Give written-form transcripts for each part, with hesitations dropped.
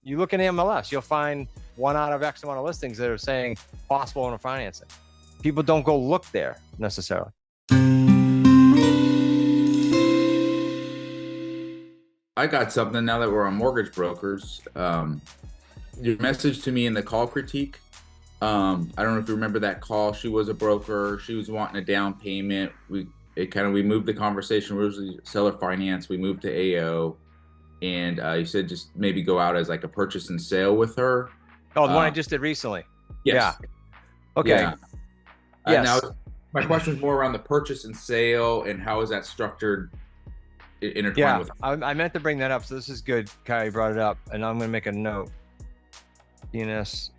You look in the MLS, you'll find 1 out of X amount of listings that are saying possible owner financing. People don't go look there necessarily. I got something now that we're on mortgage brokers. Your message to me in the call critique. I don't know if you remember that call. She was a broker. She was wanting a down payment. We moved the conversation. Originally seller finance. We moved to AO, and you said just maybe go out as like a purchase and sale with her. Oh, the one I just did recently. Yes. Yeah. Okay. Yeah. Yes. Now, my question is more around the purchase and sale and how is that structured intertwined with. I meant to bring that up. So this is good. Kyle brought it up, and I'm going to make a note. DNS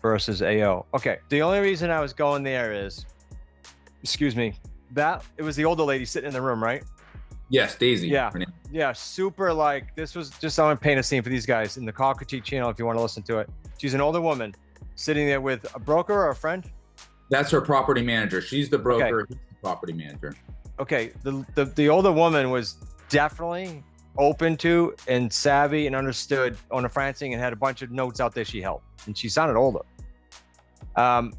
versus AO. Okay. The only reason I was going there is, excuse me, that it was the older lady sitting in the room, right? Yes, Daisy. Yeah. Yeah. Super like, this was just, I want to paint a scene for these guys in the Call Critique channel if you want to listen to it. She's an older woman sitting there with a broker or a friend? That's her property manager. She's the broker. Okay. He's the property manager. Okay. The older woman was definitely open to and savvy and understood owner financing and had a bunch of notes out there she held, and she sounded older.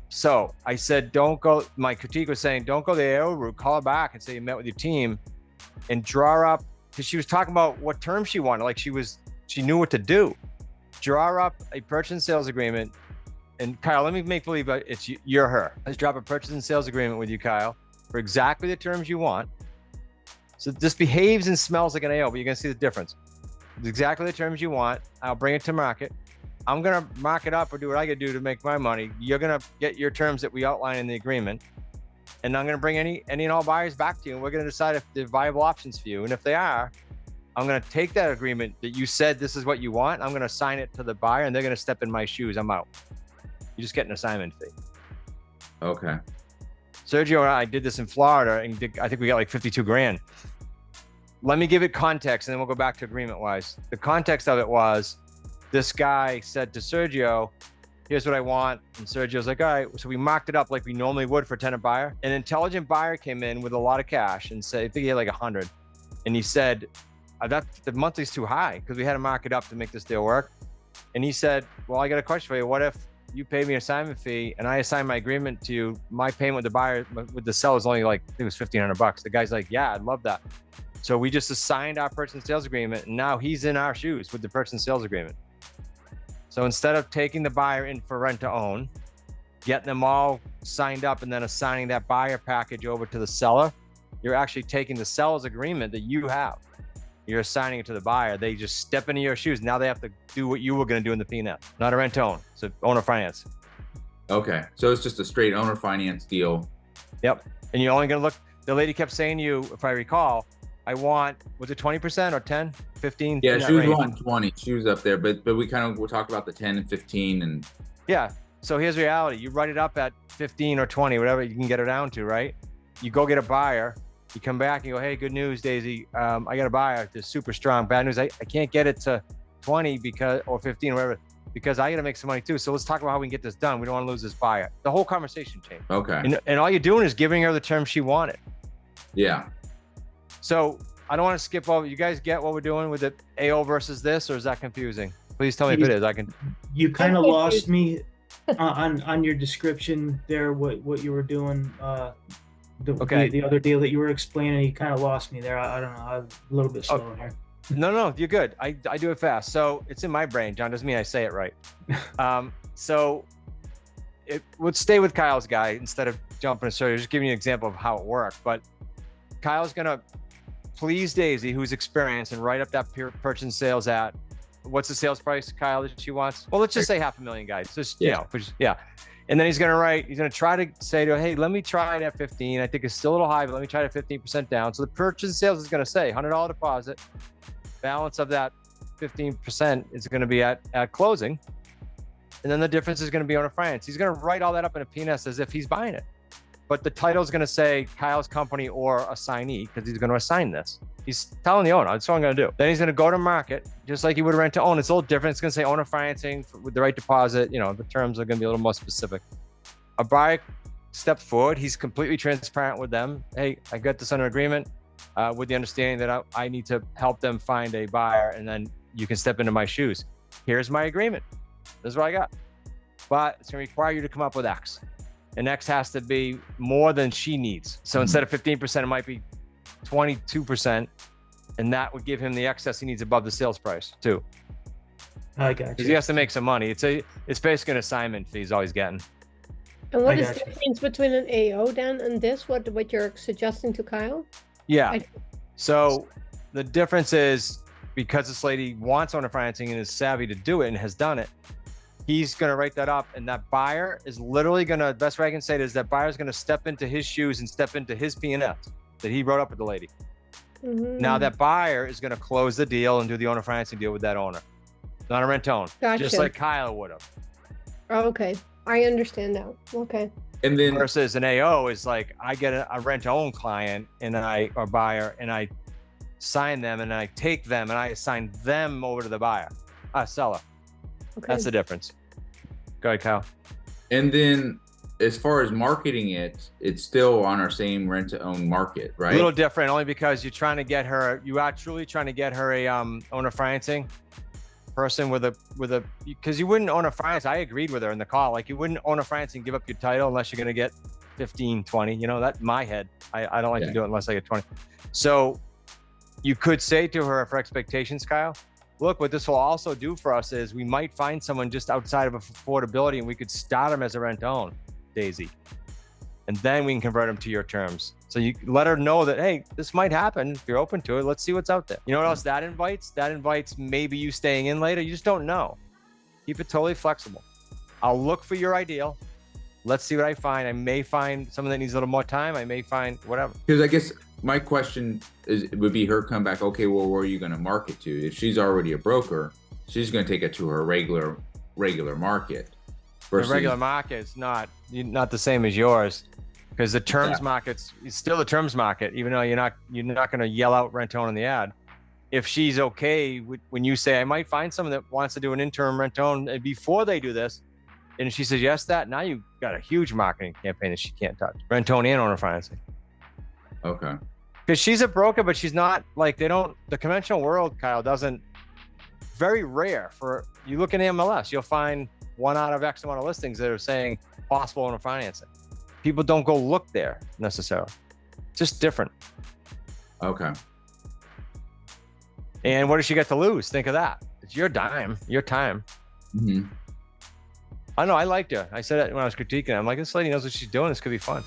So I said, don't go, my critique was saying, don't go the AO route, call her back and say you met with your team and draw up, because she was talking about what terms she wanted. Like she knew what to do. Draw up a purchase and sales agreement. And Kyle, let me make believe you're her. Let's drop a purchase and sales agreement with you, Kyle, for exactly the terms you want. So this behaves and smells like an AO, but you're gonna see the difference. It's exactly the terms you want. I'll bring it to market. I'm gonna mark it up or do what I gotta do to make my money. You're gonna get your terms that we outline in the agreement. And I'm gonna bring any and all buyers back to you. And we're gonna decide if they're viable options for you. And if they are, I'm gonna take that agreement that you said this is what you want. I'm gonna assign it to the buyer and they're gonna step in my shoes. I'm out. You just get an assignment fee. Okay. Sergio and I did this in Florida, and I think we got like 52 grand. Let me give it context, and then we'll go back to agreement wise. The context of it was, this guy said to Sergio, here's what I want. And Sergio's like, all right. So we marked it up like we normally would for a tenant buyer. An intelligent buyer came in with a lot of cash and said, I think he had like 100. And he said, the monthly's too high because we had to mark it up to make this deal work. And he said, well, I got a question for you. What if you pay me an assignment fee and I assign my agreement to you? My payment with the buyer, with the seller is only like, I think it was $1,500. The guy's like, yeah, I'd love that. So we just assigned our purchase and sales agreement, and now he's in our shoes with the purchase and sales agreement. So instead of taking the buyer in for rent to own, getting them all signed up and then assigning that buyer package over to the seller, you're actually taking the seller's agreement that you have. You're assigning it to the buyer. They just step into your shoes. Now they have to do what you were going to do in the P&L, not a rent to own. So owner finance. Okay. So it's just a straight owner finance deal. Yep. And you're only going to look, the lady kept saying to you, if I recall, I want, was it 20% or 10, 15? Yeah, she was on 20. She was up there, but we'll talk about the 10 and 15 and. Yeah. So here's reality. You write it up at 15 or 20, whatever you can get it down to, right? You go get a buyer. You come back and you go, hey, good news, Daisy. I got a buyer. They're super strong. Bad news, I can't get it to 20 or 15 or whatever, because I got to make some money too. So let's talk about how we can get this done. We don't want to lose this buyer. The whole conversation changed. Okay. And all you're doing is giving her the terms she wanted. Yeah. So I don't want to skip over. You guys get what we're doing with the AO versus this, or is that confusing? Please tell me if it is. I can. You kind of lost me on your description there. What you were doing. The other deal that you were explaining, you kind of lost me there. I don't know. I'm a little bit slow here. No, you're good. I do it fast. So it's in my brain, John. Doesn't mean I say it right. Let's stay with Kyle's guy instead of jumping to Sergio. Just giving you an example of how it worked. But Kyle's gonna please Daisy, who's experienced, and write up that purchase and sales at, what's the sales price, Kyle, that she wants? Well, let's just say $500,000, guys. Just, yeah. And then he's gonna try to say to her, hey, let me try it at 15. I think it's still a little high, but let me try it at 15% down. So the purchase and sales is gonna say $100 deposit. Balance of that 15% is gonna be at closing. And then the difference is gonna be owner finance. He's gonna write all that up in a P&S as if he's buying it. But the title is going to say Kyle's company or assignee, because he's going to assign this. He's telling the owner, that's what I'm going to do. Then he's going to go to market, just like he would rent to own. It's a little different. It's going to say owner financing with the right deposit. The terms are going to be a little more specific. A buyer steps forward. He's completely transparent with them. Hey, I got this under agreement with the understanding that I need to help them find a buyer, and then you can step into my shoes. here's my agreement. This is what I got. But it's going to require you to come up with X. And X has to be more than she needs. So instead of 15%, it might be 22%. And that would give him the excess he needs above the sales price too. I got Because you. he has to make some money. It's basically an assignment fee he's always getting. And what I is got the you. difference between an AO then and this? What you're suggesting to Kyle? Yeah. I- So the difference is because this lady wants owner financing and is savvy to do it and has done it, he's going to write that up. And that buyer is literally going to, best way I can say it is that buyer's going to step into his shoes and step into his P&L that he wrote up with the lady. Mhm. Now that buyer is going to close the deal and do the owner financing deal with that owner. Not a rent own, Gotcha. just like Kyle would have. Oh, okay. I understand now. Okay. And then Versus an AO is like, I get a rent own client or buyer, and I sign them and I take them and I assign them over to the seller. Okay. That's the difference. Go ahead, Kyle. And then as far as marketing it, it's still on our same rent to own market, right? A little different, only because you are truly trying to get her a owner financing person because you wouldn't own a finance. I agreed with her in the call. Like you wouldn't own a finance and give up your title unless you're going to get 15, 20, that's my head. I don't like to do it unless I get 20. So you could say to her for expectations, Kyle, look, what this will also do for us is we might find someone just outside of affordability and we could start them as a rent own, Daisy. And then we can convert them to your terms. So you let her know that, hey, this might happen. If you're open to it, let's see what's out there. You know what else that invites? That invites maybe you staying in later. You just don't know. Keep it totally flexible. I'll look for your ideal. Let's see what I find. I may find someone that needs a little more time. I may find whatever. Because I guess my question would be her come back, okay, well, where are you going to market to? If she's already a broker, she's going to take it to her regular market. Versus, The regular market is not the same as yours, because the terms Yeah. market's still the terms market, even though you're not going to yell out rent own in the ad. If she's okay when you say, I might find someone that wants to do an interim rent own, and before they do this, and she says yes, that now you've got a huge marketing campaign that she can't touch. Rent own and owner financing. Okay. Because she's a broker, but she's not like the conventional world, Kyle, doesn't, very rare for, you look in MLS, you'll find 1 out of X amount of listings that are saying possible owner financing. People don't go look there necessarily. It's just different. Okay. And what does she get to lose? Think of that. It's your dime, your time. hmm I know, I liked her. I said it when I was critiquing her. I'm like, this lady knows what she's doing. This could be fun.